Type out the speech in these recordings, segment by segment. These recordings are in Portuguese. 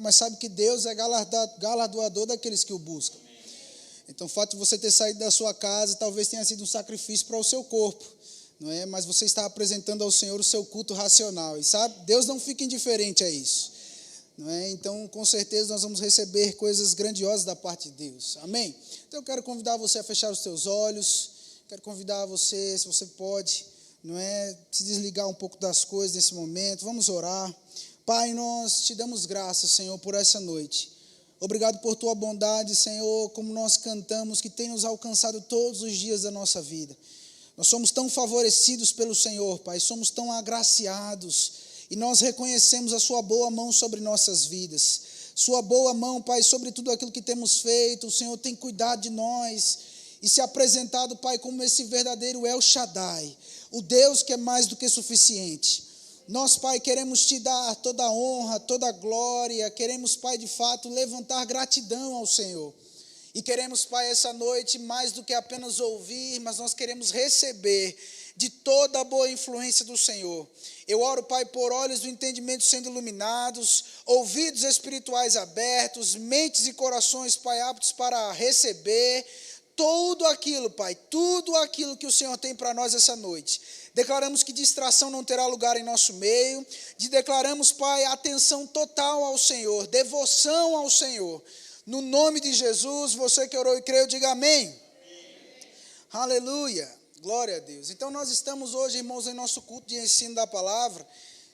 mas sabe que Deus é galardoador daqueles que o buscam. Então, o fato de você ter saído da sua casa talvez tenha sido um sacrifício para o seu corpo, não é? Mas você está apresentando ao Senhor o seu culto racional. E sabe, Deus não fica indiferente a isso, não é? Então, com certeza, nós vamos receber coisas grandiosas da parte de Deus. Amém? Então, eu quero convidar você a fechar os seus olhos. Quero convidar você, se você pode, não é, se desligar um pouco das coisas nesse momento. Vamos orar. Pai, nós te damos graças, Senhor, por essa noite. Obrigado por tua bondade, Senhor, como nós cantamos, que tem nos alcançado todos os dias da nossa vida. Nós somos tão favorecidos pelo Senhor, Pai, somos tão agraciados, e nós reconhecemos a sua boa mão sobre nossas vidas. Sua boa mão, Pai, sobre tudo aquilo que temos feito. O Senhor tem cuidado de nós e se apresentado, Pai, como esse verdadeiro El Shaddai, o Deus que é mais do que suficiente. Nós, Pai, queremos te dar toda a honra, toda a glória, queremos, Pai, de fato, levantar gratidão ao Senhor. E queremos, Pai, essa noite, mais do que apenas ouvir, mas nós queremos receber de toda a boa influência do Senhor. Eu oro, Pai, por olhos do entendimento sendo iluminados, ouvidos espirituais abertos, mentes e corações, Pai, aptos para receber tudo aquilo, Pai, tudo aquilo que o Senhor tem para nós essa noite. Declaramos que distração não terá lugar em nosso meio, declaramos, Pai, atenção total ao Senhor, devoção ao Senhor. No nome de Jesus, você que orou e creu, diga amém. Amém. Aleluia, glória a Deus. Então nós estamos hoje, irmãos, em nosso culto de ensino da palavra,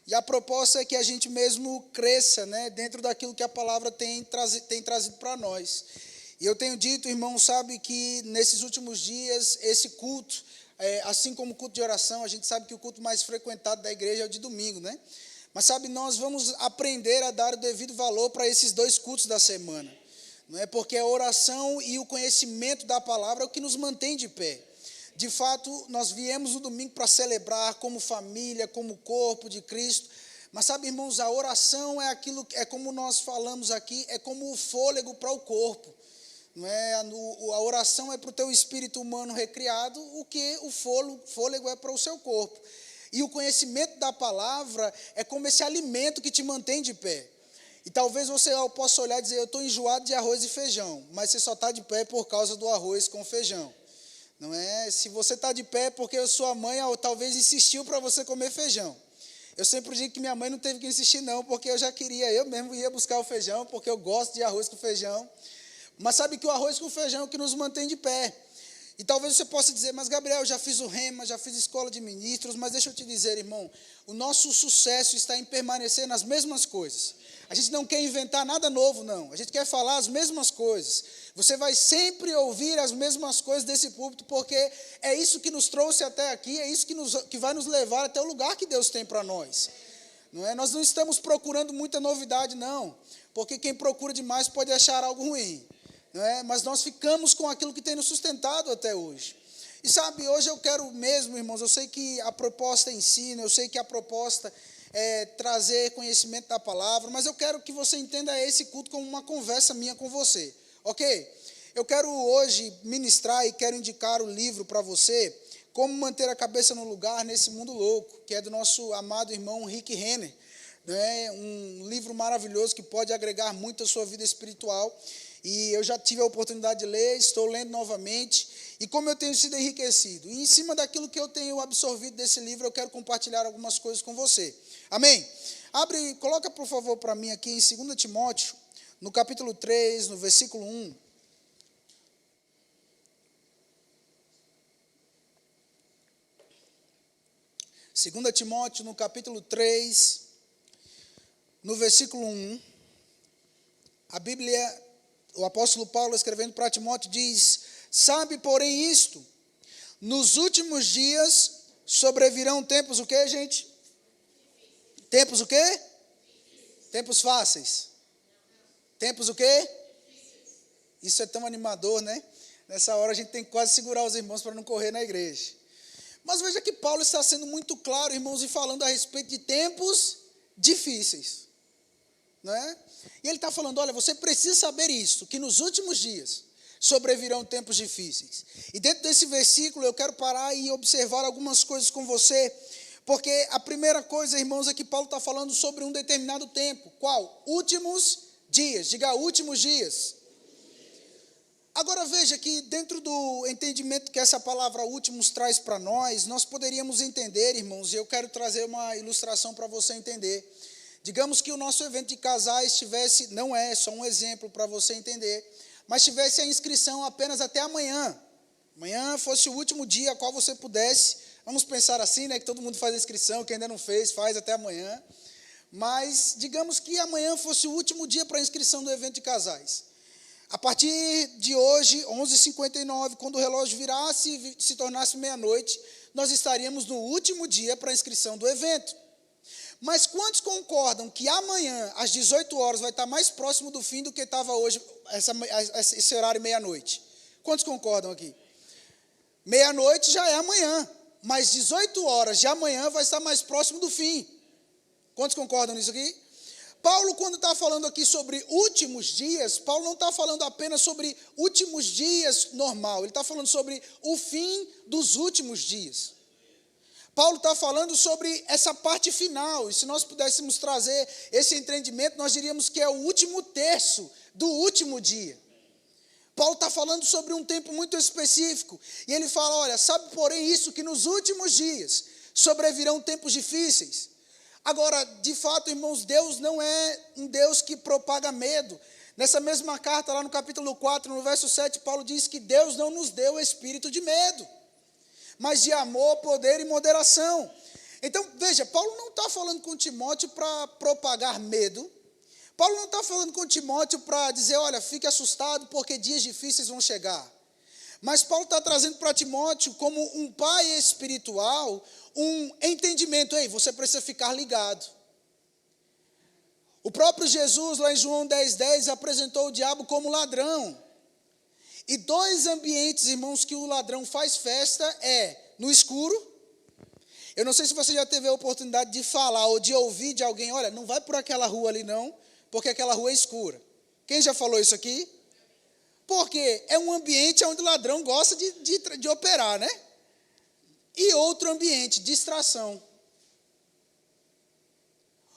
e a proposta é que a gente mesmo cresça, né, dentro daquilo que a palavra tem trazido para nós. E eu tenho dito, irmão, sabe que nesses últimos dias, esse culto, assim como o culto de oração, a gente sabe que o culto mais frequentado da igreja é o de domingo, né? Mas sabe, nós vamos aprender a dar o devido valor para esses dois cultos da semana, não é? Porque a oração e o conhecimento da palavra é o que nos mantém de pé. De fato, nós viemos no domingo para celebrar como família, como corpo de Cristo. Mas sabe, irmãos, a oração é aquilo, é como nós falamos aqui, é como o fôlego para o corpo. Não é? A oração é para o teu espírito humano recriado, o que o fôlego é para o seu corpo. E o conhecimento da palavra é como esse alimento que te mantém de pé. E talvez você possa olhar e dizer, eu estou enjoado de arroz e feijão, mas você só está de pé por causa do arroz com feijão. Não é? Se você está de pé é porque a sua mãe talvez insistiu para você comer feijão. Eu sempre digo que minha mãe não teve que insistir não, porque eu já queria, eu mesmo ia buscar o feijão, porque eu gosto de arroz com feijão. Mas sabe que o arroz com feijão é o que nos mantém de pé. E talvez você possa dizer, mas Gabriel, eu já fiz o rema, já fiz escola de ministros, mas deixa eu te dizer, irmão, o nosso sucesso está em permanecer nas mesmas coisas. A gente não quer inventar nada novo, não. A gente quer falar as mesmas coisas. Você vai sempre ouvir as mesmas coisas desse púlpito, porque é isso que nos trouxe até aqui, é isso que vai nos levar até o lugar que Deus tem para nós. Não é? Nós não estamos procurando muita novidade, não, porque quem procura demais pode achar algo ruim. Não é? Mas nós ficamos com aquilo que tem nos sustentado até hoje. E sabe, hoje eu quero mesmo, irmãos, eu sei que a proposta ensina, eu sei que a proposta é trazer conhecimento da palavra, mas eu quero que você entenda esse culto como uma conversa minha com você, ok? Eu quero hoje ministrar e quero indicar o livro para você, Como Manter a Cabeça no Lugar Nesse Mundo Louco, que é do nosso amado irmão Rick Renner, né? Um livro maravilhoso que pode agregar muito à sua vida espiritual. E eu já tive a oportunidade de ler, estou lendo novamente, e como eu tenho sido enriquecido. E em cima daquilo que eu tenho absorvido desse livro, eu quero compartilhar algumas coisas com você. Amém? Coloca por favor para mim aqui em 2 Timóteo, no capítulo 3, no versículo 1. Segunda Timóteo, no capítulo 3, no versículo 1, a Bíblia, o apóstolo Paulo, escrevendo para Timóteo, diz, sabe, porém, isto, nos últimos dias sobrevirão tempos, o quê, gente? Tempos o quê? Tempos fáceis. Tempos o quê? Isso é tão animador, né? Nessa hora a gente tem que quase segurar os irmãos para não correr na igreja. Mas veja que Paulo está sendo muito claro, irmãos, e falando a respeito de tempos difíceis. Não é? E ele está falando, olha, você precisa saber isso, que nos últimos dias sobrevirão tempos difíceis. E dentro desse versículo eu quero parar e observar algumas coisas com você, porque a primeira coisa, irmãos, é que Paulo está falando sobre um determinado tempo. Qual? Últimos Dias, diga últimos dias. Agora veja que dentro do entendimento que essa palavra últimos traz para nós poderíamos entender, irmãos, e eu quero trazer uma ilustração para você entender. Digamos que o nosso evento de casais tivesse, não é só um exemplo para você entender, mas tivesse a inscrição apenas até amanhã. Amanhã fosse o último dia a qual você pudesse, vamos pensar assim, né, que todo mundo faz a inscrição, quem ainda não fez, faz até amanhã. Mas digamos que amanhã fosse o último dia para a inscrição do evento de casais. A partir de hoje, 11h59, quando o relógio virasse e se tornasse meia-noite, nós estaríamos no último dia para a inscrição do evento. Mas quantos concordam que amanhã, às 18 horas, vai estar mais próximo do fim do que estava hoje, esse horário meia-noite? Quantos concordam aqui? Meia-noite já é amanhã, mas 18 horas de amanhã vai estar mais próximo do fim. Quantos concordam nisso aqui? Paulo, quando está falando aqui sobre últimos dias, Paulo não está falando apenas sobre últimos dias normal, ele está falando sobre o fim dos últimos dias. Paulo está falando sobre essa parte final, e se nós pudéssemos trazer esse entendimento, nós diríamos que é o último terço do último dia. Paulo está falando sobre um tempo muito específico, e ele fala, olha, sabe porém isso, que nos últimos dias sobrevirão tempos difíceis. Agora, de fato, irmãos, Deus não é um Deus que propaga medo. Nessa mesma carta, lá no capítulo 4, no verso 7, Paulo diz que Deus não nos deu o espírito de medo, mas de amor, poder e moderação. Então, veja, Paulo não está falando com Timóteo para propagar medo. Paulo não está falando com Timóteo para dizer, olha, fique assustado porque dias difíceis vão chegar. Mas Paulo está trazendo para Timóteo, como um pai espiritual, um entendimento. Ei, você precisa ficar ligado. O próprio Jesus, lá em João 10,10, apresentou o diabo como ladrão. E dois ambientes, irmãos, que o ladrão faz festa é no escuro. Eu não sei se você já teve a oportunidade de falar ou de ouvir de alguém, olha, não vai por aquela rua ali não, porque aquela rua é escura. Quem já falou isso aqui? Porque é um ambiente onde o ladrão gosta de operar, né? E outro ambiente, distração.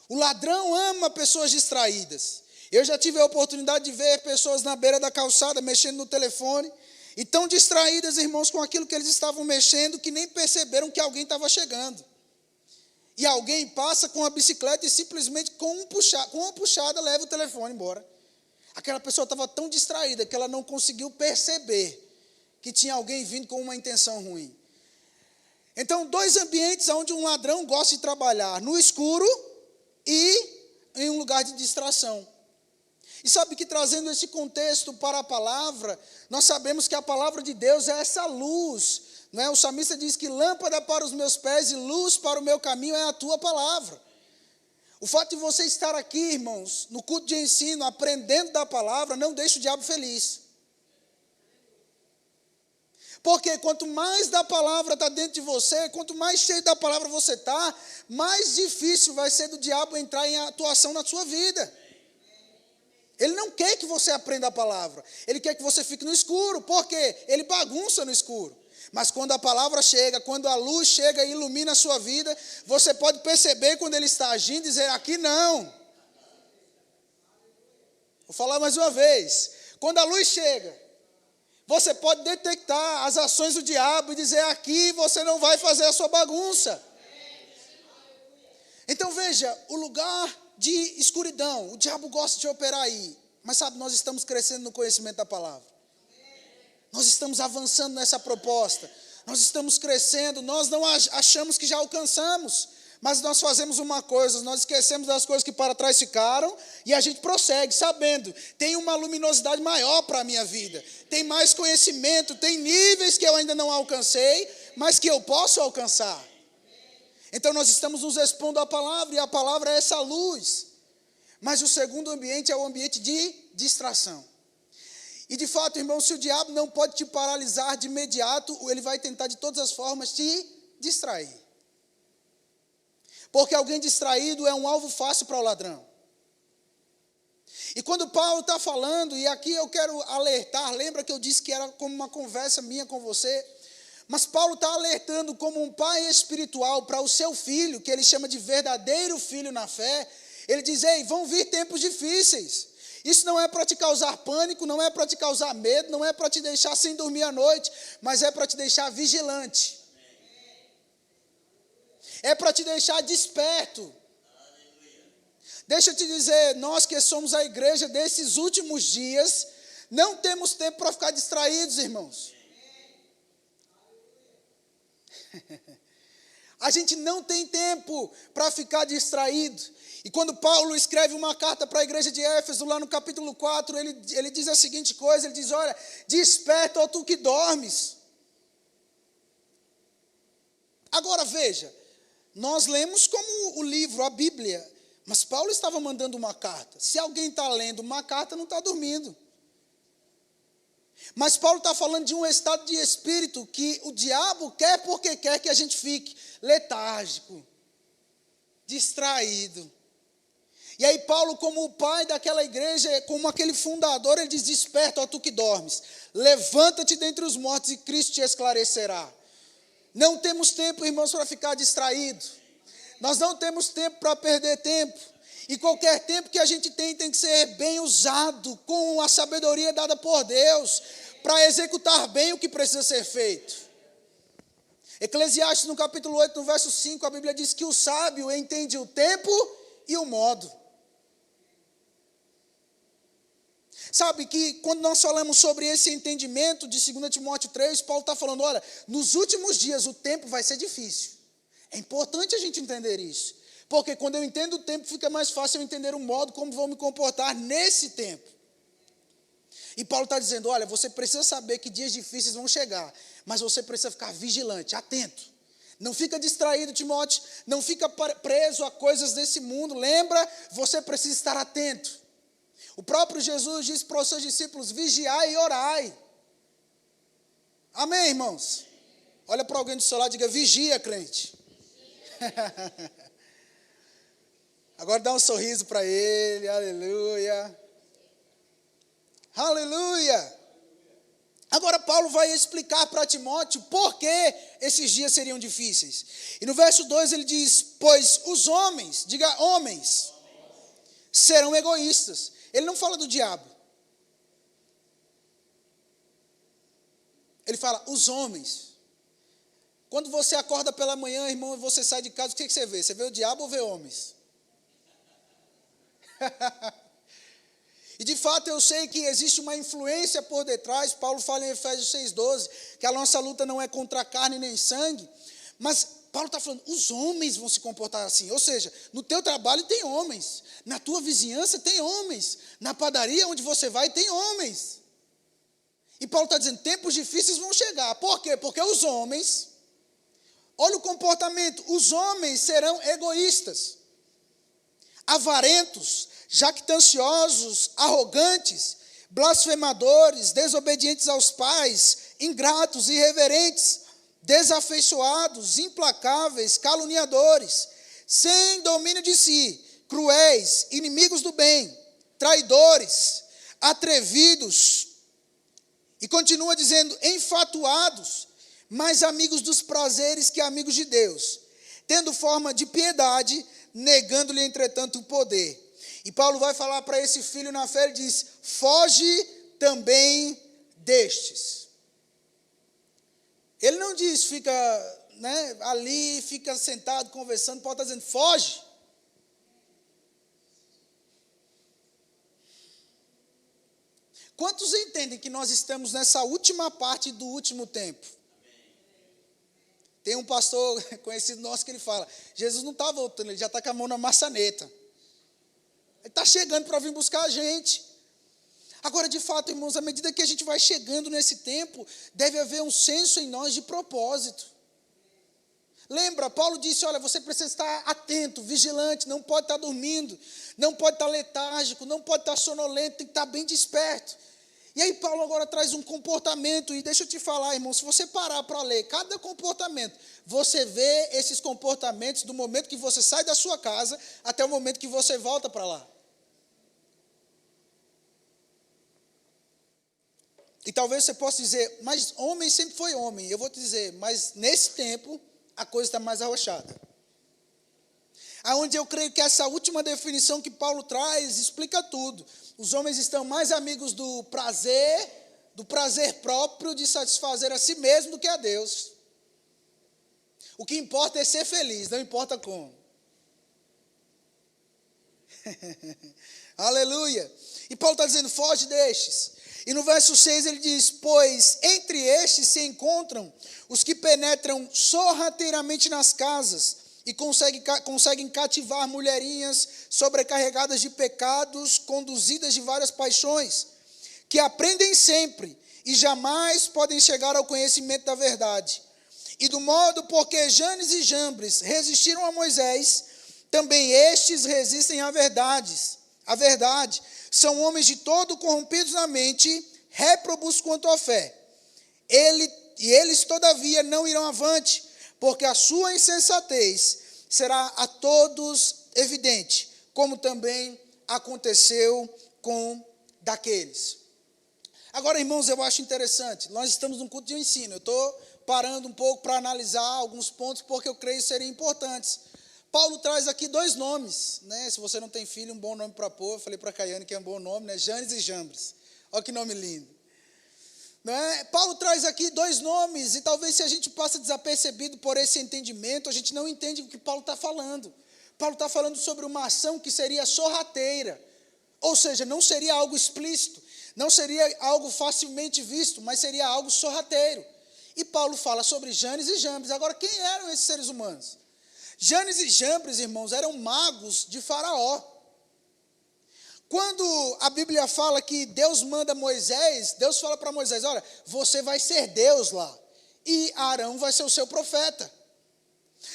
O ladrão ama pessoas distraídas. Eu já tive a oportunidade de ver pessoas na beira da calçada mexendo no telefone, e tão distraídas, irmãos, com aquilo que eles estavam mexendo, que nem perceberam que alguém estava chegando. E alguém passa com a bicicleta e simplesmente com uma puxada leva o telefone embora. Aquela pessoa estava tão distraída que ela não conseguiu perceber que tinha alguém vindo com uma intenção ruim. Então, dois ambientes onde um ladrão gosta de trabalhar, no escuro e em um lugar de distração. E sabe que trazendo esse contexto para a palavra, nós sabemos que a palavra de Deus é essa luz. Não é? O salmista diz que lâmpada para os meus pés e luz para o meu caminho é a tua palavra. O fato de você estar aqui, irmãos, no culto de ensino, aprendendo da palavra, não deixa o diabo feliz. Porque quanto mais da palavra está dentro de você, quanto mais cheio da palavra você está, mais difícil vai ser do diabo entrar em atuação na sua vida. Ele não quer que você aprenda a palavra, ele quer que você fique no escuro, porque ele bagunça no escuro. Mas quando a palavra chega, quando a luz chega e ilumina a sua vida, você pode perceber quando ele está agindo e dizer, aqui não. Vou falar mais uma vez. Quando a luz chega, você pode detectar as ações do diabo e dizer, aqui você não vai fazer a sua bagunça. Então veja, o lugar de escuridão, o diabo gosta de operar aí. Mas sabe, nós estamos crescendo no conhecimento da palavra. Nós estamos avançando nessa proposta, nós estamos crescendo, nós não achamos que já alcançamos, mas nós fazemos uma coisa, nós esquecemos das coisas que para trás ficaram, e a gente prossegue, sabendo, tem uma luminosidade maior para a minha vida, tem mais conhecimento, tem níveis que eu ainda não alcancei, mas que eu posso alcançar. Então nós estamos nos expondo à palavra, e a palavra é essa luz. Mas o segundo ambiente é o ambiente de distração. E de fato, irmão, se o diabo não pode te paralisar de imediato, ele vai tentar de todas as formas te distrair. Porque alguém distraído é um alvo fácil para o ladrão. E quando Paulo está falando, e aqui eu quero alertar, lembra que eu disse que era como uma conversa minha com você? Mas Paulo está alertando como um pai espiritual para o seu filho, que ele chama de verdadeiro filho na fé. Ele diz, ei, vão vir tempos difíceis. Isso não é para te causar pânico, não é para te causar medo, não é para te deixar sem dormir à noite, mas é para te deixar vigilante. É para te deixar desperto. Deixa eu te dizer, nós que somos a igreja desses últimos dias, não temos tempo para ficar distraídos, irmãos. A gente não tem tempo para ficar distraído. E quando Paulo escreve uma carta para a igreja de Éfeso, lá no capítulo 4, ele diz a seguinte coisa, ele diz, olha, desperta, ó tu que dormes. Agora veja, nós lemos como o livro, a Bíblia, mas Paulo estava mandando uma carta. Se alguém está lendo uma carta, não está dormindo. Mas Paulo está falando de um estado de espírito que o diabo quer porque quer que a gente fique letárgico, distraído. E aí Paulo, como o pai daquela igreja, como aquele fundador, ele diz, desperta, ó tu que dormes, levanta-te dentre os mortos e Cristo te esclarecerá. Não temos tempo, irmãos, para ficar distraído. Nós não temos tempo para perder tempo. E qualquer tempo que a gente tem que ser bem usado, com a sabedoria dada por Deus, para executar bem o que precisa ser feito. Eclesiastes, no capítulo 8, no verso 5, a Bíblia diz que o sábio entende o tempo e o modo. Sabe que quando nós falamos sobre esse entendimento de 2 Timóteo 3, Paulo está falando, olha, nos últimos dias o tempo vai ser difícil. É importante a gente entender isso. Porque quando eu entendo o tempo, fica mais fácil eu entender o modo como vou me comportar nesse tempo. E Paulo está dizendo, olha, você precisa saber que dias difíceis vão chegar, mas você precisa ficar vigilante, atento. Não fica distraído, Timóteo, não fica preso a coisas desse mundo. Lembra, você precisa estar atento. O próprio Jesus disse para os seus discípulos, vigiai e orai. Amém, irmãos? Olha para alguém do seu lado e diga, vigia, crente. Agora dá um sorriso para ele, aleluia. Aleluia. Agora Paulo vai explicar para Timóteo por que esses dias seriam difíceis. E no verso 2 ele diz, pois os homens, diga homens, serão egoístas. Ele não fala do diabo. Ele fala, os homens. Quando você acorda pela manhã, irmão, e você sai de casa, o que você vê? Você vê o diabo ou vê homens? E de fato eu sei que existe uma influência por detrás. Paulo fala em Efésios 6,12, que a nossa luta não é contra carne nem sangue. Mas Paulo está falando, os homens vão se comportar assim. Ou seja, no teu trabalho tem homens. Na tua vizinhança tem homens. Na padaria onde você vai tem homens. E Paulo está dizendo, tempos difíceis vão chegar. Por quê? Porque os homens, olha o comportamento, os homens serão egoístas, avarentos, jactanciosos, arrogantes, blasfemadores, desobedientes aos pais, ingratos, irreverentes, desafeiçoados, implacáveis, caluniadores, sem domínio de si, cruéis, inimigos do bem, traidores, atrevidos, e continua dizendo, enfatuados, mais amigos dos prazeres que amigos de Deus, tendo forma de piedade, negando-lhe, entretanto, o poder. E Paulo vai falar para esse filho na fé, ele diz, foge também destes. Ele não diz, fica ali, fica sentado, conversando, Paulo está dizendo, foge. Quantos entendem que nós estamos nessa última parte do último tempo? Tem um pastor conhecido nosso que ele fala, Jesus não está voltando, ele já está com a mão na maçaneta. Ele está chegando para vir buscar a gente. Agora, de fato, irmãos, à medida que a gente vai chegando nesse tempo, deve haver um senso em nós de propósito. Lembra, Paulo disse, olha, você precisa estar atento, vigilante, não pode estar dormindo, não pode estar letárgico, não pode estar sonolento, tem que estar bem desperto. E aí Paulo agora traz um comportamento, e deixa eu te falar, irmão, se você parar para ler cada comportamento, você vê esses comportamentos do momento que você sai da sua casa até o momento que você volta para lá. E talvez você possa dizer, mas homem sempre foi homem. Eu vou te dizer, mas nesse tempo a coisa está mais arrochada. Aonde eu creio que essa última definição que Paulo traz explica tudo. Os homens estão mais amigos do prazer próprio de satisfazer a si mesmo do que a Deus. O que importa é ser feliz, não importa como. Aleluia. E Paulo está dizendo, foge destes. E no verso 6 ele diz, pois entre estes se encontram os que penetram sorrateiramente nas casas e conseguem cativar mulherinhas sobrecarregadas de pecados, conduzidas de várias paixões, que aprendem sempre e jamais podem chegar ao conhecimento da verdade. E do modo porque Janes e Jambres resistiram a Moisés, também estes resistem à verdade. São homens de todo corrompidos na mente, réprobos quanto à fé. Eles, todavia, não irão avante, porque a sua insensatez será a todos evidente, como também aconteceu com daqueles. Agora, irmãos, eu acho interessante, nós estamos num culto de ensino, eu estou parando um pouco para analisar alguns pontos, porque eu creio que seriam importantes. Paulo traz aqui 2 nomes, né? Se você não tem filho, um bom nome para pôr, eu falei para a Caiane que é um bom nome, né? Janes e Jambres, olha que nome lindo. Não é? Paulo traz aqui 2 nomes, e talvez se a gente passa desapercebido por esse entendimento, a gente não entende o que Paulo está falando. Paulo está falando sobre uma ação que seria sorrateira, ou seja, não seria algo explícito, não seria algo facilmente visto, mas seria algo sorrateiro. E Paulo fala sobre Janes e Jambres. Agora, quem eram esses seres humanos? Janes e Jambres, irmãos, eram magos de Faraó. Quando a Bíblia fala que Deus manda Moisés, Deus fala para Moisés, olha, você vai ser Deus lá, e Arão vai ser o seu profeta.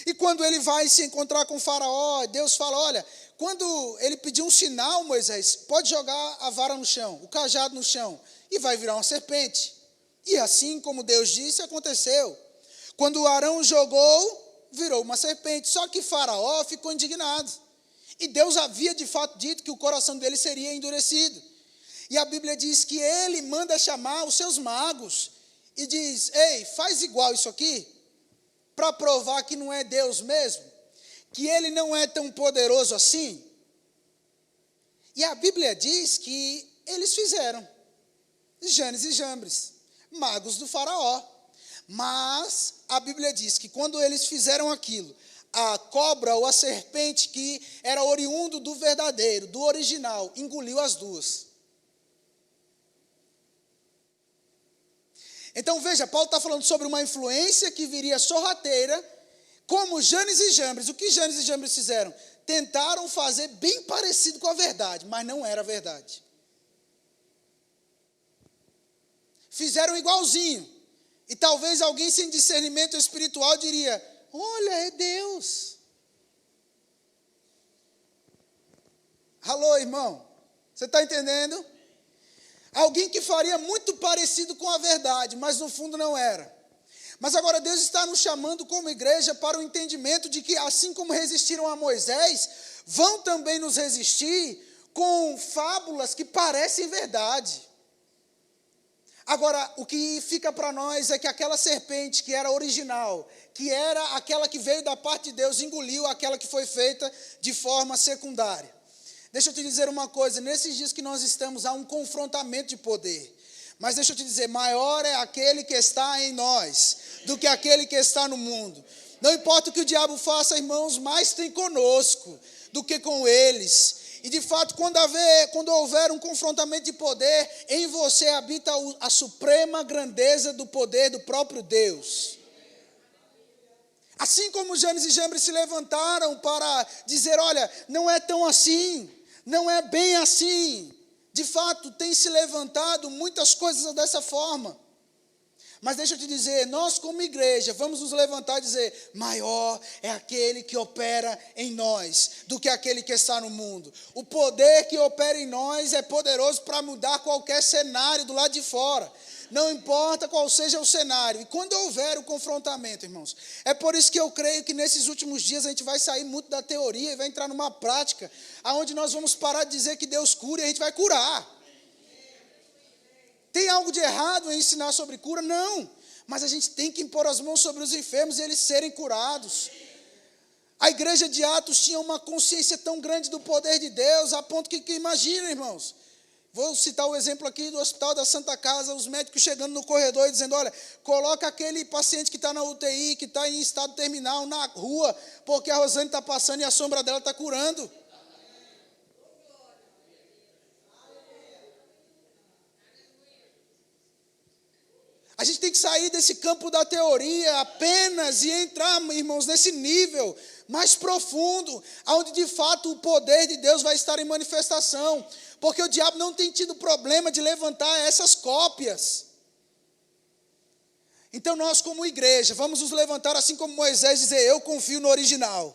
E quando ele vai se encontrar com Faraó, Deus fala, olha, quando ele pedir um sinal, Moisés, pode jogar a vara no chão, o cajado no chão, e vai virar uma serpente. E assim como Deus disse, aconteceu. Quando Arão jogou, virou uma serpente. Só que Faraó ficou indignado. E Deus havia de fato dito que o coração dele seria endurecido. E a Bíblia diz que ele manda chamar os seus magos e diz, ei, faz igual isso aqui, para provar que não é Deus mesmo, que ele não é tão poderoso assim. E a Bíblia diz que eles fizeram, Janes e Jambres, magos do Faraó. Mas a Bíblia diz que quando eles fizeram aquilo, a cobra ou a serpente que era oriundo do verdadeiro, do original, engoliu as duas. Então veja, Paulo está falando sobre uma influência que viria sorrateira, como Janes e Jambres. O que Janes e Jambres fizeram? Tentaram fazer bem parecido com a verdade, mas não era a verdade. Fizeram igualzinho. E talvez alguém sem discernimento espiritual diria, olha, é Deus. Alô, irmão, você está entendendo? Alguém que faria muito parecido com a verdade, mas no fundo não era. Mas agora Deus está nos chamando como igreja para o entendimento de que assim como resistiram a Moisés, vão também nos resistir com fábulas que parecem verdade. Agora, o que fica para nós é que aquela serpente que era original, que era aquela que veio da parte de Deus, engoliu aquela que foi feita de forma secundária. Deixa eu te dizer uma coisa, nesses dias que nós estamos, há um confrontamento de poder. Mas deixa eu te dizer, maior é aquele que está em nós, do que aquele que está no mundo. Não importa o que o diabo faça, irmãos, mais tem conosco do que com eles. E de fato, quando houver um confrontamento de poder, em você habita a suprema grandeza do poder do próprio Deus. Assim como Janes e Jambres se levantaram para dizer, olha, não é tão assim, não é bem assim. De fato, tem se levantado muitas coisas dessa forma. Mas deixa eu te dizer, nós como igreja vamos nos levantar e dizer, maior é aquele que opera em nós do que aquele que está no mundo. O poder que opera em nós é poderoso para mudar qualquer cenário do lado de fora. Não importa qual seja o cenário. E quando houver o confrontamento, irmãos, é por isso que eu creio que nesses últimos dias a gente vai sair muito da teoria e vai entrar numa prática, onde nós vamos parar de dizer que Deus cura e a gente vai curar. Tem algo de errado em ensinar sobre cura? Não. Mas a gente tem que impor as mãos sobre os enfermos e eles serem curados. A igreja de Atos tinha uma consciência tão grande do poder de Deus, a ponto que imagina, irmãos, Vou citar o exemplo aqui do Hospital da Santa Casa, os médicos chegando no corredor e dizendo, olha, coloca aquele paciente que está na UTI, que está em estado terminal, na rua, porque a Rosane está passando e a sombra dela está curando. A gente tem que sair desse campo da teoria apenas e entrar, irmãos, nesse nível mais profundo, onde de fato o poder de Deus vai estar em manifestação. Porque o diabo não tem tido problema de levantar essas cópias. Então nós, como igreja, vamos nos levantar assim como Moisés, dizer, eu confio no original.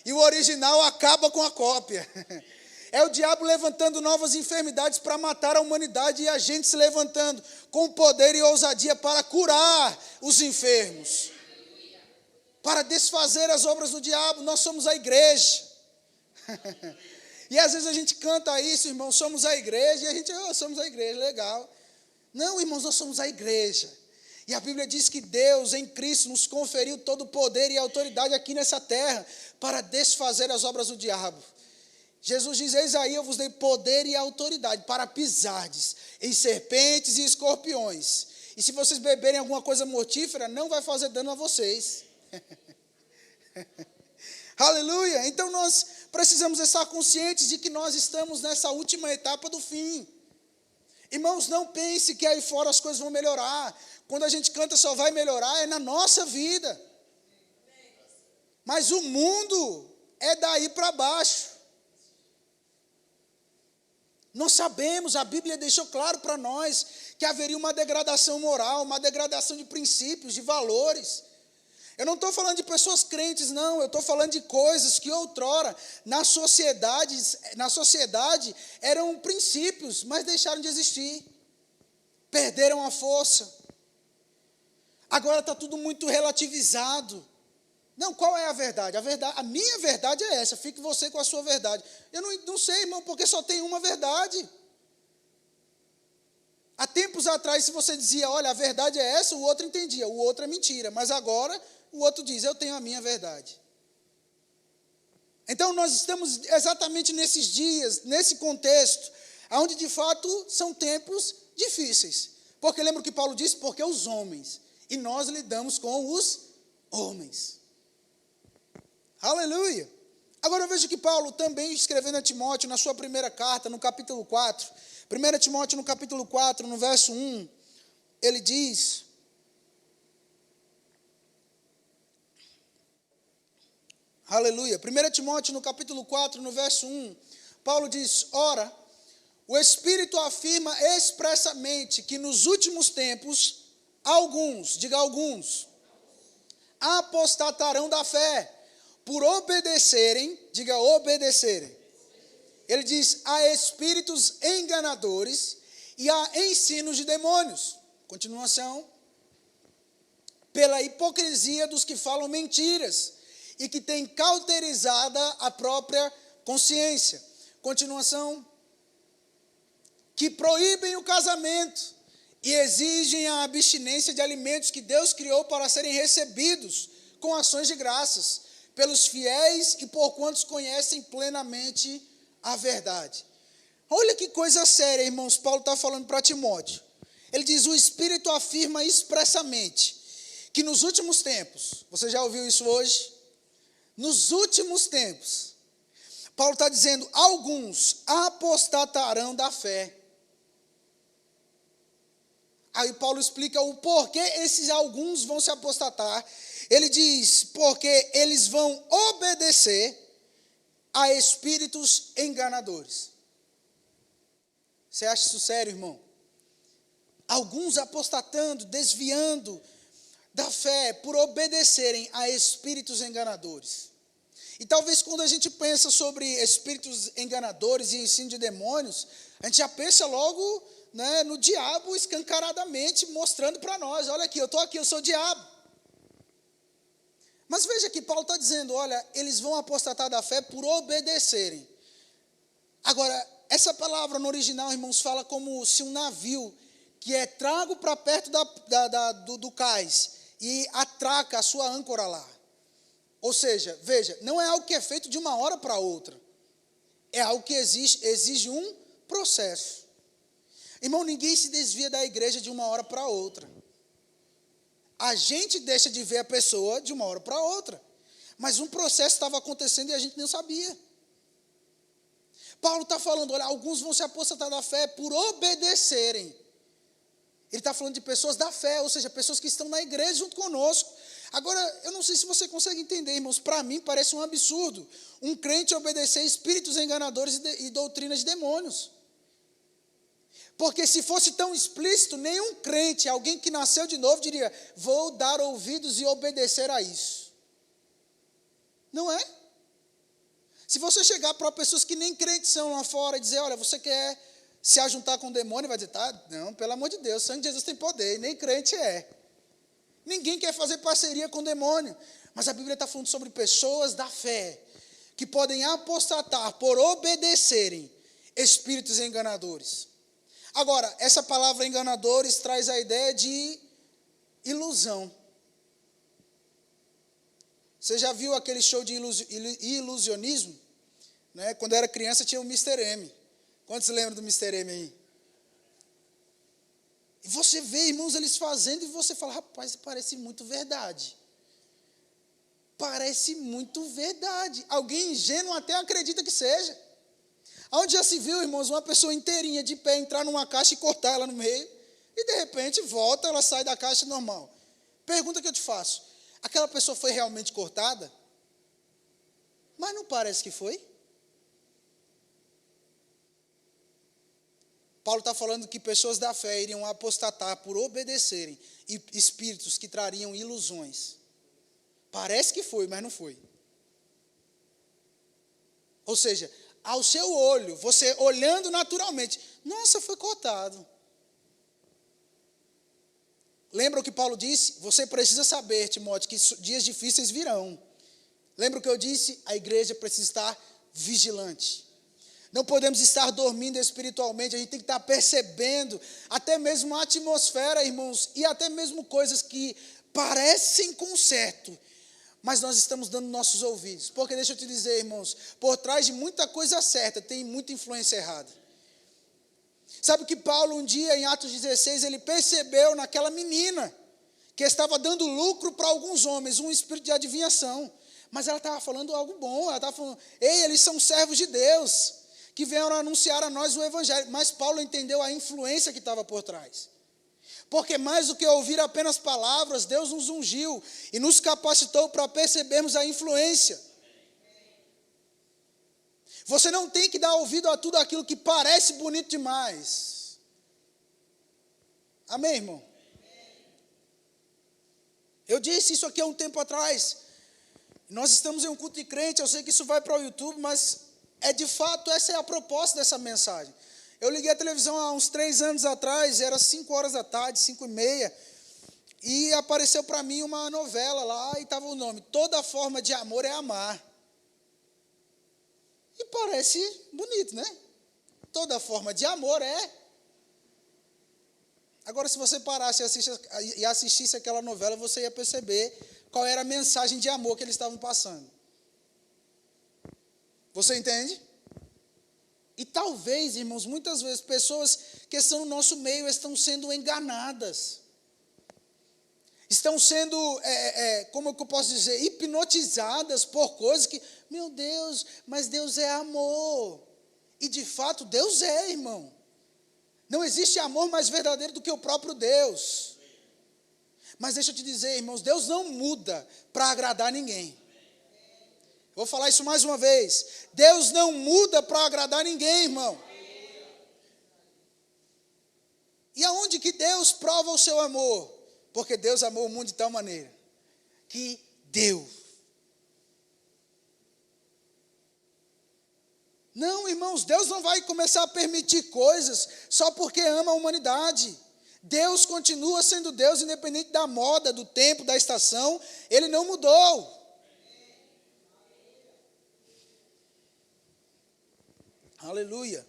E o original acaba com a cópia. É o diabo levantando novas enfermidades para matar a humanidade e a gente se levantando com poder e ousadia para curar os enfermos. Para desfazer as obras do diabo. Nós somos a igreja. E às vezes a gente canta isso, irmão, somos a igreja, e a gente, somos a igreja, legal. Não, irmãos, nós somos a igreja. E a Bíblia diz que Deus, em Cristo, nos conferiu todo o poder e autoridade aqui nessa terra para desfazer as obras do diabo. Jesus diz, eis aí eu vos dei poder e autoridade para pisardes em serpentes e escorpiões. E se vocês beberem alguma coisa mortífera, não vai fazer dano a vocês. Aleluia! Então nós precisamos estar conscientes de que nós estamos nessa última etapa do fim. Irmãos, não pense que aí fora as coisas vão melhorar. Quando a gente canta só vai melhorar, é na nossa vida. Mas o mundo é daí para baixo. Nós sabemos, a Bíblia deixou claro para nós que haveria uma degradação moral, uma degradação de princípios, de valores. Eu não estou falando de pessoas crentes, não. Eu estou falando de coisas que outrora, na sociedade eram princípios, mas deixaram de existir. Perderam a força. Agora está tudo muito relativizado. Não, qual é a verdade? A minha verdade é essa, fique você com a sua verdade. Eu não sei, irmão, porque só tem uma verdade. Há tempos atrás, se você dizia, olha, a verdade é essa, o outro entendia, o outro é mentira. Mas agora, o outro diz, eu tenho a minha verdade. Então, nós estamos exatamente nesses dias, nesse contexto, onde de fato são tempos difíceis. Porque lembra o que Paulo disse? Porque os homens, e nós lidamos com os homens. Aleluia! Agora eu vejo que Paulo também escrevendo a Timóteo na sua primeira carta, no capítulo 4, 1 Timóteo no capítulo 4, no verso 1, ele diz, aleluia, 1 Timóteo no capítulo 4, no verso 1, Paulo diz, ora, o Espírito afirma expressamente que nos últimos tempos, alguns, diga alguns, apostatarão da fé, por obedecerem, diga obedecerem. Ele diz, a espíritos enganadores e a ensinos de demônios. Continuação. Pela hipocrisia dos que falam mentiras e que têm cauterizada a própria consciência. Continuação. Que proíbem o casamento e exigem a abstinência de alimentos que Deus criou para serem recebidos com ações de graças pelos fiéis e por quantos conhecem plenamente a verdade. Olha que coisa séria, irmãos, Paulo está falando para Timóteo. Ele diz, o Espírito afirma expressamente que nos últimos tempos, você já ouviu isso hoje? Nos últimos tempos, Paulo está dizendo, alguns apostatarão da fé. Aí Paulo explica o porquê esses alguns vão se apostatar. Ele diz, porque eles vão obedecer a espíritos enganadores. Você acha isso sério, irmão? Alguns apostatando, desviando da fé por obedecerem a espíritos enganadores. E talvez quando a gente pensa sobre espíritos enganadores e ensino de demônios, a gente já pensa logo, né, no diabo escancaradamente mostrando para nós, olha aqui, eu estou aqui, eu sou o diabo. Mas veja que Paulo está dizendo, olha, eles vão apostatar da fé por obedecerem. Agora, essa palavra no original, irmãos, fala como se um navio que é trago para perto do cais e atraca a sua âncora lá. Ou seja, veja, não é algo que é feito de uma hora para outra. É algo que exige um processo. Irmão, ninguém se desvia da igreja de uma hora para outra. A gente deixa de ver a pessoa de uma hora para outra. Mas um processo estava acontecendo e a gente não sabia. Paulo está falando, olha, alguns vão se apostatar da fé por obedecerem. Ele está falando de pessoas da fé, ou seja, pessoas que estão na igreja junto conosco. Agora, eu não sei se você consegue entender, irmãos, para mim parece um absurdo um crente obedecer espíritos enganadores e doutrinas de demônios. Porque se fosse tão explícito, nenhum crente, alguém que nasceu de novo, diria, vou dar ouvidos e obedecer a isso. Não é? Se você chegar para pessoas que nem crentes são lá fora e dizer, olha, você quer se ajuntar com o demônio, vai dizer, tá, não, pelo amor de Deus, o sangue de Jesus tem poder, e nem crente é. Ninguém quer fazer parceria com o demônio, mas a Bíblia está falando sobre pessoas da fé, que podem apostatar por obedecerem espíritos enganadores. Agora, essa palavra enganadores traz a ideia de ilusão. Você já viu aquele show de ilusionismo? Né? Quando eu era criança tinha o Mr. M. Quantos lembram do Mr. M aí? E você vê, irmãos, eles fazendo e você fala, rapaz, parece muito verdade. Parece muito verdade. Alguém ingênuo até acredita que seja. Onde já se viu, irmãos, uma pessoa inteirinha de pé entrar numa caixa e cortar ela no meio, e de repente volta, ela sai da caixa normal. Pergunta que eu te faço, aquela pessoa foi realmente cortada? Mas não parece que foi. Paulo está falando que pessoas da fé iriam apostatar por obedecerem espíritos que trariam ilusões. Parece que foi, mas não foi. Ou seja, ao seu olho, você olhando naturalmente, nossa, foi cortado. Lembra o que Paulo disse? Você precisa saber, Timóteo, que dias difíceis virão. Lembra o que eu disse? A igreja precisa estar vigilante. Não podemos estar dormindo espiritualmente, a gente tem que estar percebendo, até mesmo a atmosfera, irmãos, e até mesmo coisas que parecem com certo, mas nós estamos dando nossos ouvidos. Porque deixa eu te dizer, irmãos, por trás de muita coisa certa, tem muita influência errada. Sabe que Paulo, um dia, em Atos 16, ele percebeu naquela menina, que estava dando lucro para alguns homens, um espírito de adivinhação. Mas ela estava falando algo bom, ela estava falando, ei, eles são servos de Deus, que vieram anunciar a nós o evangelho. Mas Paulo entendeu a influência que estava por trás. Porque mais do que ouvir apenas palavras, Deus nos ungiu e nos capacitou para percebermos a influência. Você não tem que dar ouvido a tudo aquilo que parece bonito demais. Amém, irmão? Eu disse isso aqui há um tempo atrás. Nós estamos em um culto de crente, eu sei que isso vai para o YouTube, mas de fato, essa é a proposta dessa mensagem. Eu liguei a televisão há uns 3 anos atrás, era 5 horas da tarde, 5h30, e apareceu para mim uma novela lá, e estava o nome, Toda Forma de Amor é Amar. E parece bonito, né? Toda forma de amor é. Agora, se você parasse e assistisse aquela novela, você ia perceber qual era a mensagem de amor que eles estavam passando. Você entende? E talvez, irmãos, muitas vezes, pessoas que estão no nosso meio estão sendo enganadas. Estão sendo, como eu posso dizer, hipnotizadas por coisas que, meu Deus, mas Deus é amor. E de fato, Deus é, irmão. Não existe amor mais verdadeiro do que o próprio Deus. Mas deixa eu te dizer, irmãos, Deus não muda para agradar ninguém. Vou falar isso mais uma vez. Deus não muda para agradar ninguém, irmão. E aonde que Deus prova o seu amor? Porque Deus amou o mundo de tal maneira que deu. Não, irmãos, Deus não vai começar a permitir coisas só porque ama a humanidade. Deus continua sendo Deus, independente da moda, do tempo, da estação. Ele não mudou. Aleluia.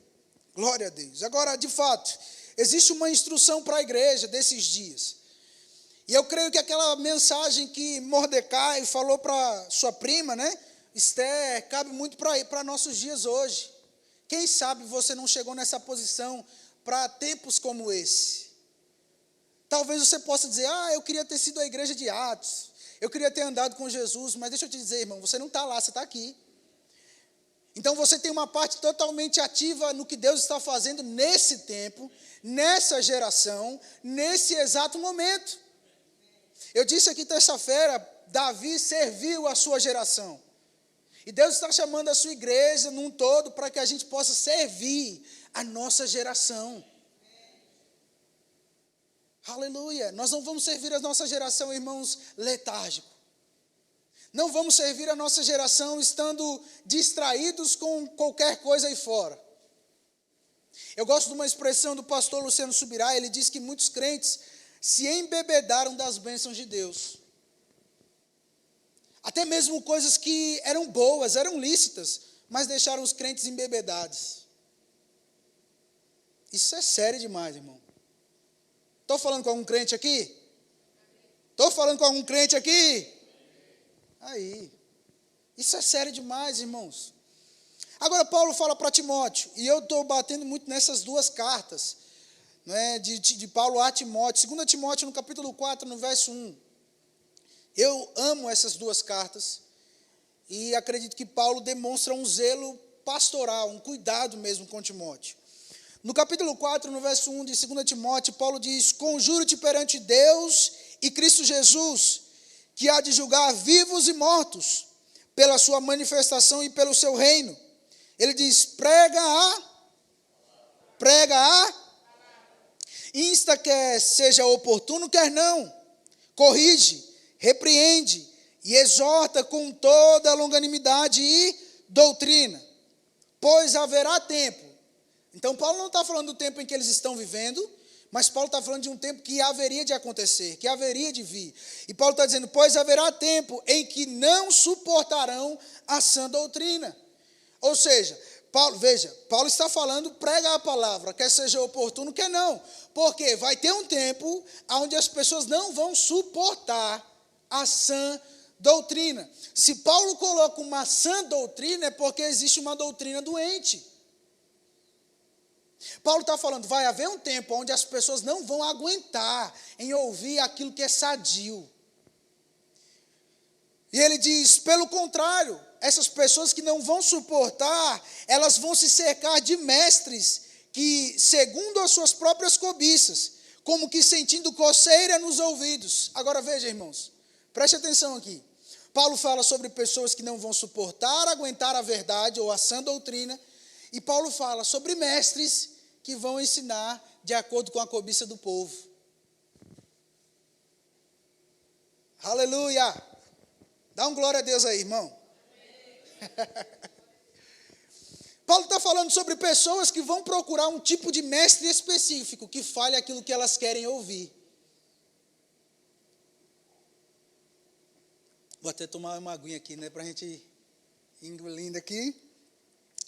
Glória a Deus. Agora, de fato, existe uma instrução para a igreja desses dias. E eu creio que aquela mensagem que Mordecai falou para sua prima, né, Esther, cabe muito para nossos dias hoje. Quem sabe você não chegou nessa posição para tempos como esse. Talvez você possa dizer, eu queria ter sido a igreja de Atos, eu queria ter andado com Jesus, mas deixa eu te dizer, irmão, você não está lá, você está aqui. Então você tem uma parte totalmente ativa no que Deus está fazendo nesse tempo, nessa geração, nesse exato momento. Eu disse aqui terça-feira, Davi serviu a sua geração. E Deus está chamando a sua igreja num todo para que a gente possa servir a nossa geração. Aleluia. Nós não vamos servir a nossa geração, irmãos, letárgico. Não vamos servir a nossa geração estando distraídos com qualquer coisa aí fora. Eu gosto de uma expressão do pastor Luciano Subirá, ele diz que muitos crentes se embebedaram das bênçãos de Deus. Até mesmo coisas que eram boas, eram lícitas, mas deixaram os crentes embebedados. Isso é sério demais, irmão. Estou falando com algum crente aqui? Estou falando com algum crente aqui? Aí. Isso é sério demais, irmãos. Agora Paulo fala para Timóteo, e eu estou batendo muito nessas duas cartas, né, de Paulo a Timóteo. 2 Timóteo, no capítulo 4, no verso 1. Eu amo essas duas cartas, e acredito que Paulo demonstra um zelo pastoral, um cuidado mesmo com Timóteo. No capítulo 4, no verso 1 de 2 Timóteo, Paulo diz, conjuro-te perante Deus e Cristo Jesus, que há de julgar vivos e mortos, pela sua manifestação e pelo seu reino. Ele diz, prega a, insta quer seja oportuno, quer não, corrige, repreende e exorta com toda a longanimidade e doutrina, pois haverá tempo. Então Paulo não está falando do tempo em que eles estão vivendo, mas Paulo está falando de um tempo que haveria de acontecer, que haveria de vir. E Paulo está dizendo, pois haverá tempo em que não suportarão a sã doutrina. Ou seja, Paulo está falando, prega a palavra, quer seja oportuno, quer não. Porque vai ter um tempo onde as pessoas não vão suportar a sã doutrina. Se Paulo coloca uma sã doutrina, é porque existe uma doutrina doente. Paulo está falando, vai haver um tempo onde as pessoas não vão aguentar em ouvir aquilo que é sadio. E ele diz, pelo contrário, essas pessoas que não vão suportar, elas vão se cercar de mestres que, segundo as suas próprias cobiças, como que sentindo coceira nos ouvidos. Agora veja, irmãos, preste atenção aqui. Paulo fala sobre pessoas que não vão suportar, aguentar a verdade ou a sã doutrina, e Paulo fala sobre mestres que vão ensinar de acordo com a cobiça do povo. Aleluia! Dá um glória a Deus aí, irmão. Paulo está falando sobre pessoas que vão procurar um tipo de mestre específico que fale aquilo que elas querem ouvir. Vou até tomar uma aguinha aqui, né, para a gente ir engolindo aqui.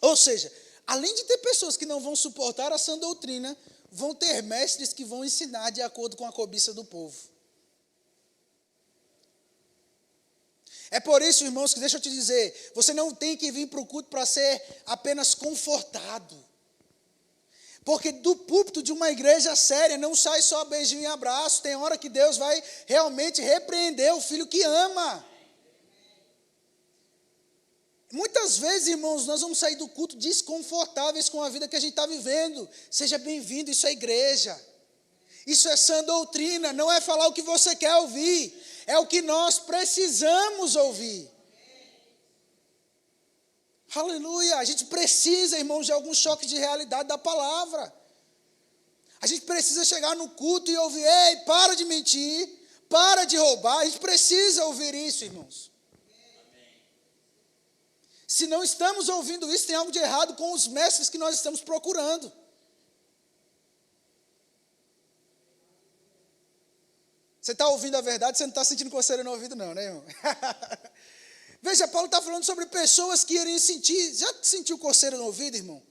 Ou seja, além de ter pessoas que não vão suportar a sã doutrina, vão ter mestres que vão ensinar de acordo com a cobiça do povo. É por isso, irmãos, que deixa eu te dizer, você não tem que vir para o culto para ser apenas confortado. Porque do púlpito de uma igreja séria não sai só beijinho e abraço, tem hora que Deus vai realmente repreender o filho que ama. Muitas vezes, irmãos, nós vamos sair do culto desconfortáveis com a vida que a gente está vivendo. Seja bem-vindo, isso é igreja. Isso é sã doutrina, não é falar o que você quer ouvir, é o que nós precisamos ouvir. Aleluia, a gente precisa, irmãos, de algum choque de realidade da palavra. A gente precisa chegar no culto e ouvir, ei, para de mentir, para de roubar, a gente precisa ouvir isso, irmãos. Se não estamos ouvindo isso, tem algo de errado com os mestres que nós estamos procurando. Você está ouvindo a verdade, você não está sentindo coceira no ouvido não, né, irmão? Veja, Paulo está falando sobre pessoas que iriam sentir, já sentiu coceira no ouvido, irmão?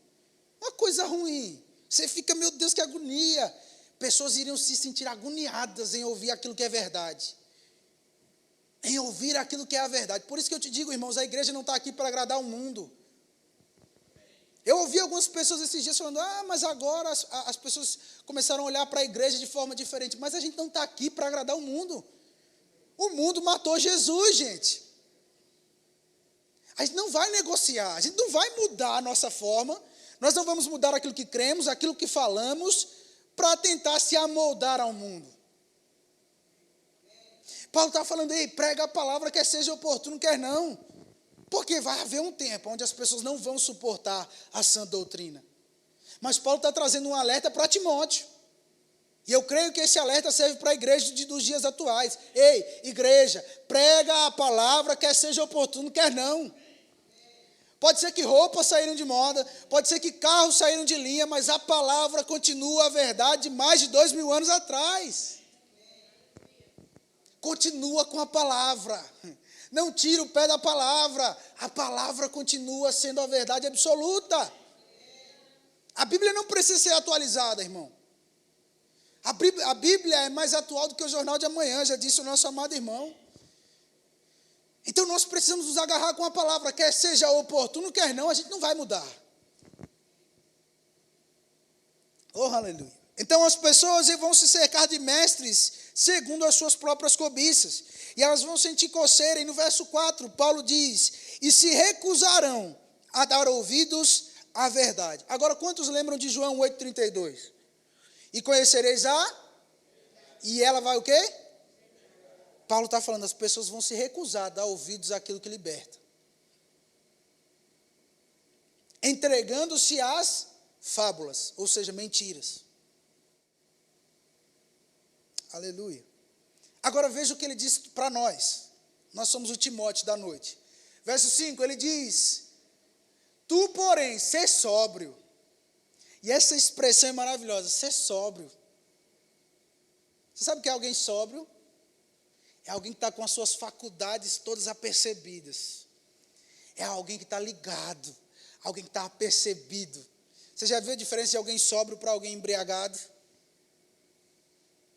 Uma coisa ruim, você fica, meu Deus, que agonia. Pessoas iriam se sentir agoniadas em ouvir aquilo que é verdade. Em ouvir aquilo que é a verdade. Por isso que eu te digo, irmãos, a igreja não está aqui para agradar o mundo. Eu ouvi algumas pessoas esses dias falando, mas agora as pessoas começaram a olhar para a igreja de forma diferente. Mas a gente não está aqui para agradar o mundo. O mundo matou Jesus, gente. A gente não vai negociar, a gente não vai mudar a nossa forma, nós não vamos mudar aquilo que cremos, aquilo que falamos, para tentar se amoldar ao mundo. Paulo está falando, prega a palavra, quer seja oportuno, quer não. Porque vai haver um tempo onde as pessoas não vão suportar a sã doutrina. Mas Paulo está trazendo um alerta para Timóteo. E eu creio que esse alerta serve para a igreja dos dias atuais. Ei, igreja, prega a palavra, quer seja oportuno, quer não. Pode ser que roupas saíram de moda, pode ser que carros saíram de linha, mas a palavra continua a verdade de mais de 2000 anos atrás. Continua com a palavra. Não tira o pé da palavra. A palavra continua sendo a verdade absoluta. A Bíblia não precisa ser atualizada, irmão. A Bíblia é mais atual do que o jornal de amanhã, já disse o nosso amado irmão. Então nós precisamos nos agarrar com a palavra, quer seja oportuno, quer não, a gente não vai mudar. Oh, aleluia. Então as pessoas vão se cercar de mestres segundo as suas próprias cobiças. E elas vão sentir coceira. E no verso 4, Paulo diz, e se recusarão a dar ouvidos à verdade. Agora, quantos lembram de João 8,32? E conhecereis e ela vai o quê? Paulo está falando, as pessoas vão se recusar a dar ouvidos àquilo que liberta. Entregando-se às fábulas, ou seja, mentiras. Aleluia. Agora veja o que ele diz para nós. Nós somos o Timóteo da noite. Verso 5, ele diz, tu, porém, sê sóbrio. E essa expressão é maravilhosa, ser sóbrio. Você sabe o que é alguém sóbrio? É alguém que está com as suas faculdades todas apercebidas. É alguém que está ligado, alguém que está apercebido. Você já viu a diferença de alguém sóbrio para alguém embriagado?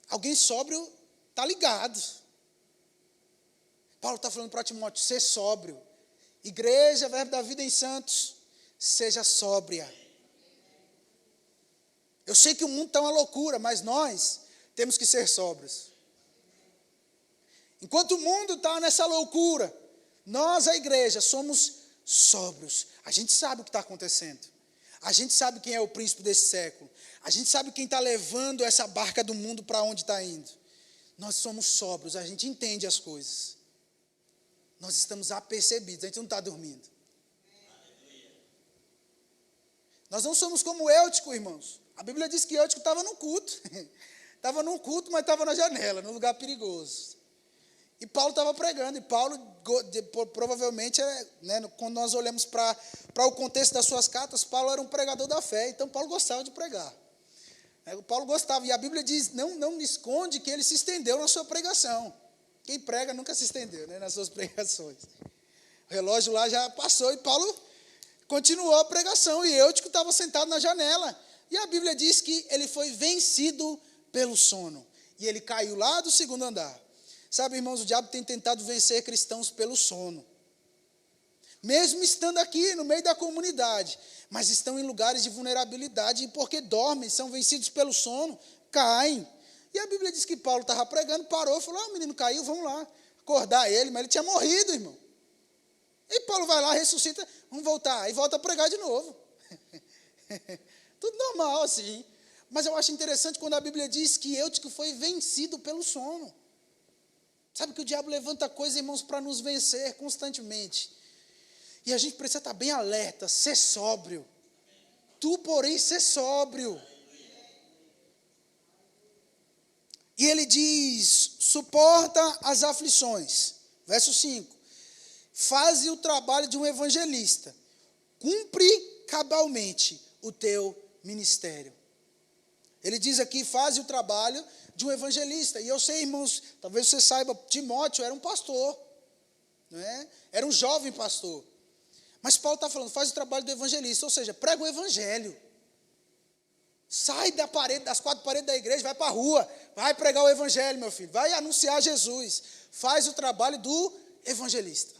Alguém sóbrio está ligado. Paulo está falando para Timóteo, ser sóbrio. Igreja, Verbo da Vida em Santos, seja sóbria. Eu sei que o mundo está uma loucura, mas nós temos que ser sóbrios. Enquanto o mundo está nessa loucura, nós, a igreja, somos sóbrios. A gente sabe o que está acontecendo. A gente sabe quem é o príncipe desse século. A gente sabe quem está levando essa barca do mundo para onde está indo. Nós somos sóbrios, a gente entende as coisas. Nós estamos apercebidos, a gente não está dormindo. Nós não somos como Eutico, irmãos. A Bíblia diz que Eutico estava no culto. Estava num culto, mas estava na janela, num lugar perigoso. E Paulo estava pregando, e Paulo, provavelmente, quando nós olhamos para o contexto das suas cartas, Paulo era um pregador da fé, então Paulo gostava de pregar. Paulo gostava, e a Bíblia diz, não esconde que ele se estendeu na sua pregação. Quem prega nunca se estendeu, nas suas pregações. O relógio lá já passou, e Paulo continuou a pregação, e Eutico estava sentado na janela. E a Bíblia diz que ele foi vencido pelo sono, e ele caiu lá do segundo andar. Sabe, irmãos, o diabo tem tentado vencer cristãos pelo sono. Mesmo estando aqui no meio da comunidade, mas estão em lugares de vulnerabilidade, e porque dormem, são vencidos pelo sono, caem. E a Bíblia diz que Paulo estava pregando, parou, falou, o menino caiu, vamos lá acordar ele, mas ele tinha morrido, irmão. E Paulo vai lá, ressuscita, vamos voltar, e volta a pregar de novo. Tudo normal, assim. Mas eu acho interessante quando a Bíblia diz que Eutico foi vencido pelo sono. Sabe que o diabo levanta coisas, irmãos, para nos vencer constantemente. E a gente precisa estar bem alerta, ser sóbrio. Tu, porém, ser sóbrio. E ele diz, suporta as aflições. Verso 5. Faze o trabalho de um evangelista. Cumpre cabalmente o teu ministério. Ele diz aqui, faze o trabalho de um evangelista. E eu sei, irmãos, talvez você saiba, Timóteo era um pastor, não é? Era um jovem pastor. Mas Paulo está falando, faz o trabalho do evangelista, ou seja, prega o evangelho. Sai das quatro paredes da igreja, vai para a rua, vai pregar o evangelho, meu filho, vai anunciar Jesus. Faz o trabalho do evangelista.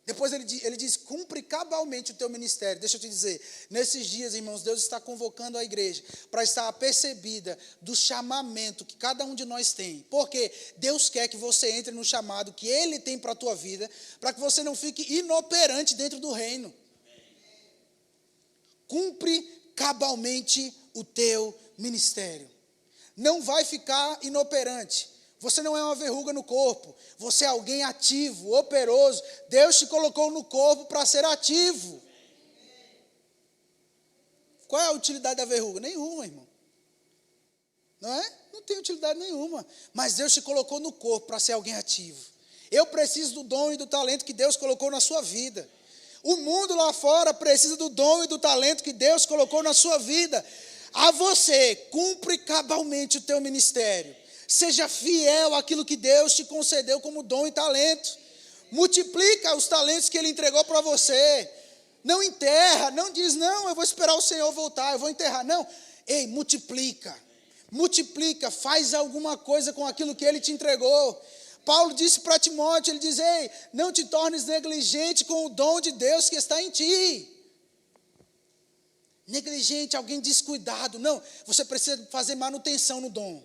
Depois ele diz, cumpre cabalmente o teu ministério. Deixa eu te dizer, nesses dias, irmãos, Deus está convocando a igreja para estar apercebida do chamamento que cada um de nós tem. Porque Deus quer que você entre no chamado que Ele tem para a tua vida, para que você não fique inoperante dentro do reino. Cumpre cabalmente o teu ministério. Não vai ficar inoperante. Você não é uma verruga no corpo, você é alguém ativo, operoso. Deus te colocou no corpo para ser ativo. Qual é a utilidade da verruga? Nenhuma, irmão. Não é? Não tem utilidade nenhuma. Mas Deus te colocou no corpo para ser alguém ativo. Eu preciso do dom e do talento que Deus colocou na sua vida. O mundo lá fora precisa do dom e do talento que Deus colocou na sua vida. A você, cumpre cabalmente o teu ministério. Seja fiel àquilo que Deus te concedeu como dom e talento. Multiplica os talentos que Ele entregou para você. Não enterra, não diz, não, eu vou esperar o Senhor voltar, eu vou enterrar. Não, ei, multiplica. Multiplica, faz alguma coisa com aquilo que Ele te entregou. Paulo disse para Timóteo, ele diz, ei, não te tornes negligente com o dom de Deus que está em ti. Negligente, alguém descuidado. Não, você precisa fazer manutenção no dom.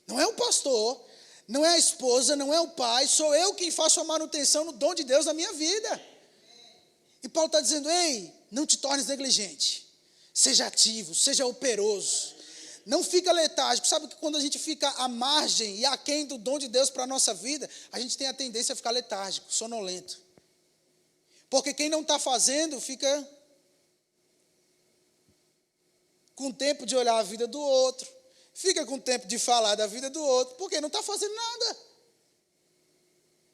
Não é o pastor, não é a esposa, não é o pai, sou eu quem faço a manutenção no dom de Deus na minha vida. E Paulo está dizendo, ei, não te tornes negligente, seja ativo, seja operoso, não fica letárgico. Sabe que quando a gente fica à margem e aquém do dom de Deus para a nossa vida, a gente tem a tendência a ficar letárgico, sonolento. Porque quem não está fazendo fica com tempo de olhar a vida do outro, fica com tempo de falar da vida do outro, porque não está fazendo nada.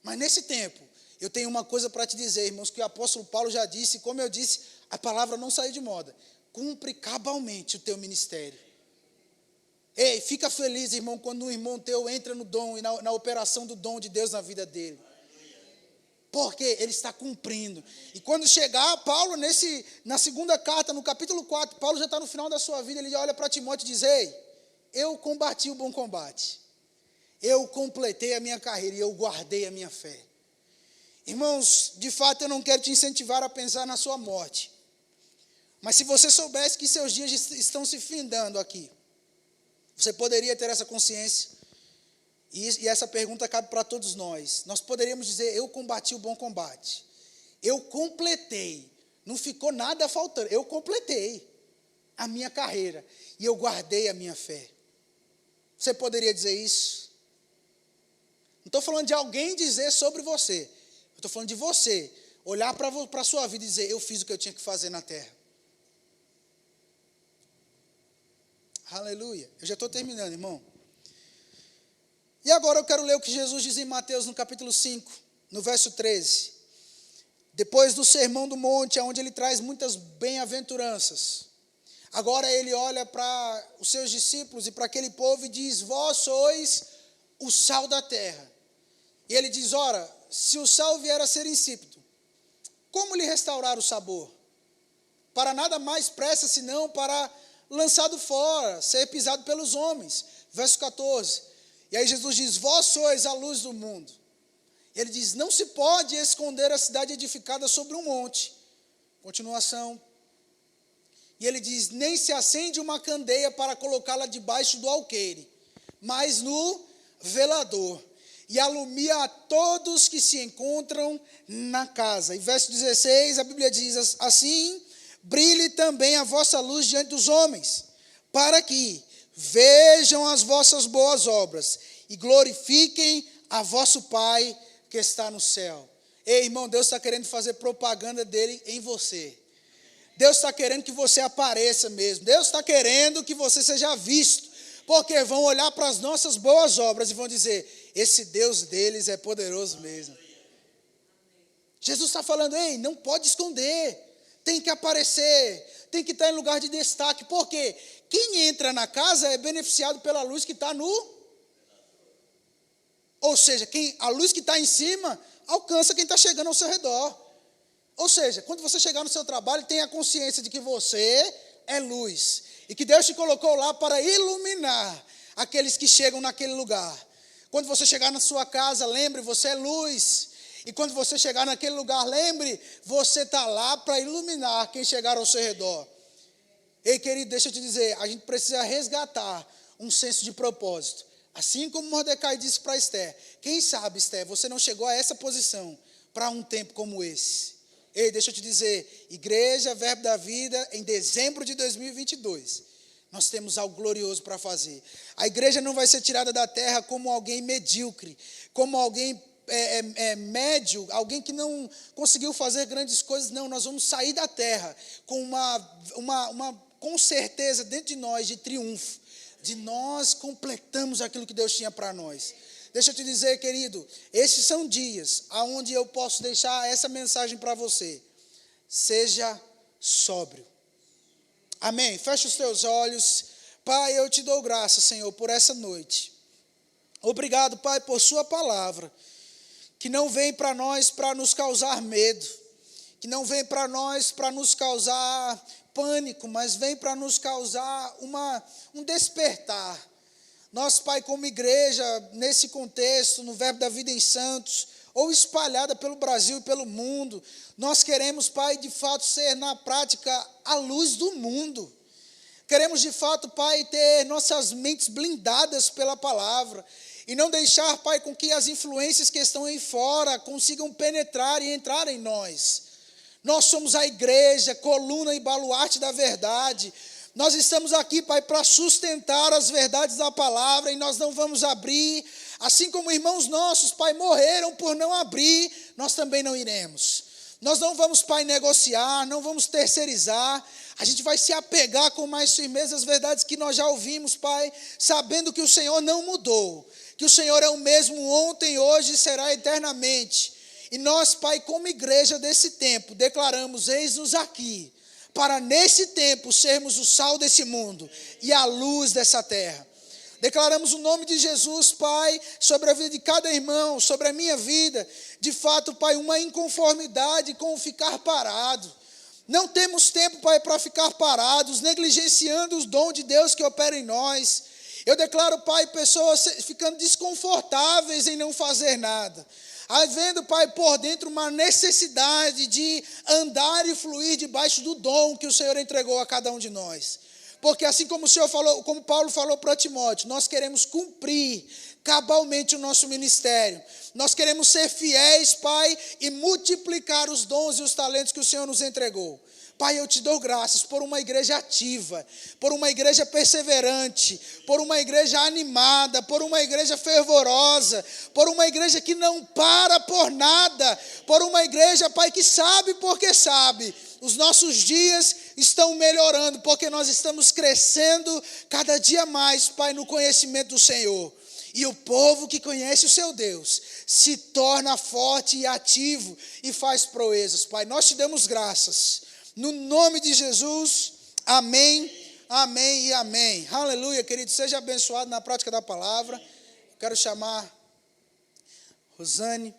Mas nesse tempo, eu tenho uma coisa para te dizer, irmãos, que o apóstolo Paulo já disse, como eu disse, a palavra não saiu de moda. Cumpre cabalmente o teu ministério. Ei, fica feliz, irmão, quando um irmão teu entra no dom e na operação do dom de Deus na vida dele. Porque ele está cumprindo. E quando chegar, Paulo, na segunda carta, no capítulo 4, Paulo já está no final da sua vida, ele olha para Timóteo e diz, ei, eu combati o bom combate, eu completei a minha carreira e eu guardei a minha fé. Irmãos, de fato eu não quero te incentivar a pensar na sua morte, mas se você soubesse que seus dias estão se findando aqui, você poderia ter essa consciência, e essa pergunta cabe para todos nós. Nós poderíamos dizer, eu combati o bom combate, eu completei, não ficou nada faltando, eu completei a minha carreira e eu guardei a minha fé. Você poderia dizer isso? Não estou falando de alguém dizer sobre você. Eu estou falando de você olhar para a sua vida e dizer, eu fiz o que eu tinha que fazer na terra. Aleluia. Eu já estou terminando, irmão. E agora eu quero ler o que Jesus diz em Mateus, no capítulo 5, no verso 13. Depois do sermão do monte, onde ele traz muitas bem-aventuranças. Agora ele olha para os seus discípulos e para aquele povo e diz, vós sois o sal da terra. E ele diz, ora, se o sal vier a ser insípido, como lhe restaurar o sabor? Para nada mais presta senão para lançado fora, ser pisado pelos homens. Verso 14. E aí Jesus diz, vós sois a luz do mundo. E ele diz, não se pode esconder a cidade edificada sobre um monte. Continuação. E ele diz, nem se acende uma candeia para colocá-la debaixo do alqueire, mas no velador, e alumia a todos que se encontram na casa. E verso 16, a Bíblia diz, assim, brilhe também a vossa luz diante dos homens, para que vejam as vossas boas obras e glorifiquem a vosso Pai que está no céu. Ei, irmão, Deus está querendo fazer propaganda dele em você. Deus está querendo que você apareça mesmo. Deus está querendo que você seja visto. Porque vão olhar para as nossas boas obras e vão dizer, esse Deus deles é poderoso mesmo. Jesus está falando, ei, não pode esconder. Tem que aparecer. Tem que estar em lugar de destaque. Por quê? Quem entra na casa é beneficiado pela luz que está no... Ou seja, a luz que está em cima alcança quem está chegando ao seu redor. Ou seja, quando você chegar no seu trabalho, tenha consciência de que você é luz. E que Deus te colocou lá para iluminar aqueles que chegam naquele lugar. Quando você chegar na sua casa, lembre, você é luz. E quando você chegar naquele lugar, lembre, você está lá para iluminar quem chegar ao seu redor. Ei, querido, deixa eu te dizer, a gente precisa resgatar um senso de propósito. Assim como Mordecai disse para Esther, quem sabe, Esther, você não chegou a essa posição para um tempo como esse. Ei, deixa eu te dizer, Igreja Verbo da Vida, em dezembro de 2022, nós temos algo glorioso para fazer. A igreja não vai ser tirada da terra como alguém medíocre, como alguém médio, alguém que não conseguiu fazer grandes coisas. Não, nós vamos sair da terra com com certeza dentro de nós de triunfo, de nós completamos aquilo que Deus tinha para nós. Deixa eu te dizer, querido, esses são dias onde eu posso deixar essa mensagem para você. Seja sóbrio. Amém? Fecha os teus olhos. Pai, eu te dou graça, Senhor, por essa noite. Obrigado, Pai, por sua palavra, que não vem para nós para nos causar medo, que não vem para nós para nos causar pânico, mas vem para nos causar um despertar. Nós, Pai, como igreja, nesse contexto, no Verbo da Vida em Santos, ou espalhada pelo Brasil e pelo mundo, nós queremos, Pai, de fato ser na prática a luz do mundo. Queremos de fato, Pai, ter nossas mentes blindadas pela palavra e não deixar, Pai, com que as influências que estão aí fora consigam penetrar e entrar em nós. Nós somos a igreja, coluna e baluarte da verdade. Nós estamos aqui, Pai, para sustentar as verdades da palavra e nós não vamos abrir. Assim como irmãos nossos, Pai, morreram por não abrir, nós também não iremos. Nós não vamos, Pai, negociar, não vamos terceirizar. A gente vai se apegar com mais firmeza às verdades que nós já ouvimos, Pai, sabendo que o Senhor não mudou, que o Senhor é o mesmo ontem, hoje e será eternamente. E nós, Pai, como igreja desse tempo, declaramos, eis-nos aqui, para nesse tempo sermos o sal desse mundo e a luz dessa terra. Declaramos o nome de Jesus, Pai, sobre a vida de cada irmão, sobre a minha vida. De fato, Pai, uma inconformidade com o ficar parado. Não temos tempo, Pai, para ficar parados, negligenciando os dons de Deus que operam em nós. Eu declaro, Pai, pessoas ficando desconfortáveis em não fazer nada. Havendo, Pai, por dentro uma necessidade de andar e fluir debaixo do dom que o Senhor entregou a cada um de nós. Porque assim como o Senhor falou, como Paulo falou para Timóteo, nós queremos cumprir cabalmente o nosso ministério. Nós queremos ser fiéis, Pai, e multiplicar os dons e os talentos que o Senhor nos entregou. Pai, eu te dou graças por uma igreja ativa, por uma igreja perseverante, por uma igreja animada, por uma igreja fervorosa, por uma igreja que não para por nada, por uma igreja, Pai, que sabe porque sabe. Os nossos dias estão melhorando, porque nós estamos crescendo cada dia mais, Pai, no conhecimento do Senhor. E o povo que conhece o seu Deus se torna forte e ativo e faz proezas. Pai, nós te damos graças. No nome de Jesus, amém, amém e amém. Aleluia, querido, seja abençoado na prática da palavra. Quero chamar Rosane.